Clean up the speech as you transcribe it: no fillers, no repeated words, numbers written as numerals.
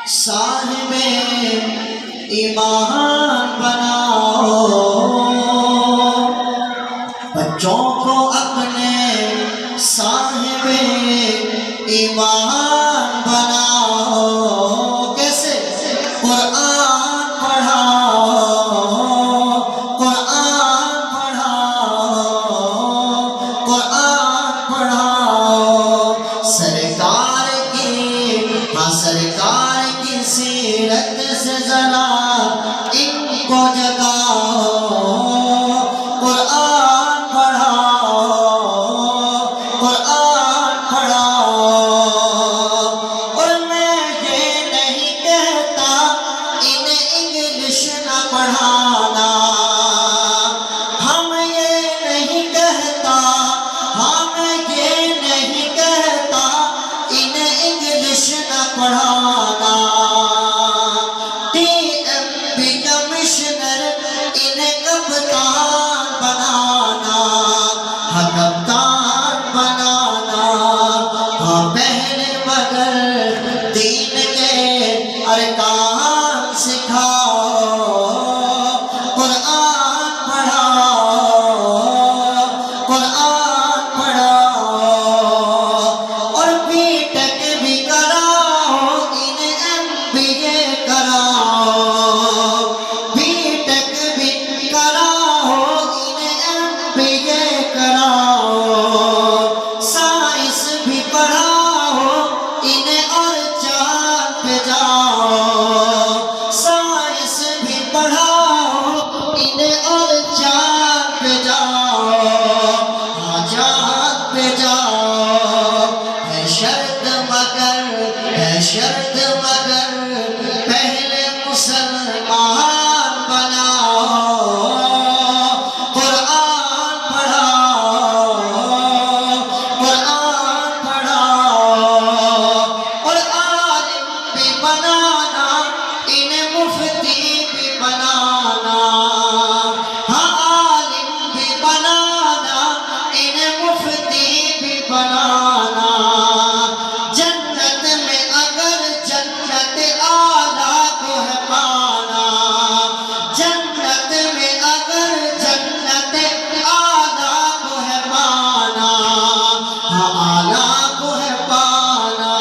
صاحب ایمان بناؤ، بچوں کو اپنے صاحب ایمان بناؤ۔ کیسے؟ قرآن پڑھاؤ، قرآن پڑھاؤ، قرآن پڑھاؤ۔ سرکار کی سیرت سے ذرا ان کو جگاؤ، قرآن پڑھاؤ، قرآن پڑھاؤ۔ اور میں یہ نہیں کہتا انہیں انگلش نہ پڑھانا، ہم یہ نہیں کہتا، ہم یہ نہیں کہتا انہیں انگلش نہ پڑھانا۔ کمشنر انہیں کپتان بنانا، ہاں کپتان بنانا، ہاں بہن مگر دین کے ارکان سکھاؤ، قرآن پڑھاؤ، قرآن پڑھاؤ۔ اور بی ٹیک بھی کراؤ، انہیں MBA کراؤ، بی ٹیک بھی کراؤ، انہیں MBA کراؤ۔ سائنس بھی پڑھاؤ انہیں اور چاند پہ جاؤ، سائنس بھی پڑھاؤ انہیں اور چاند پہ جاؤ، ہاں چاند پہ جاؤ۔ ہے شرط مگر پہلے مسلمان بناؤ، قرآن پڑھاؤ، قرآن پڑھاؤ۔ اور عالم بھی بنانا، انہیں مفتی بھی بنانا، ہاں عالم بھی بنانا، انہیں مفتی بھی بنانا۔ جنت میں اگر جنت اعلیٰ کو ہے پانا، جنت میں اگر جنت اعلیٰ کو ہے پانا، ہاں اعلیٰ کو ہے پانا۔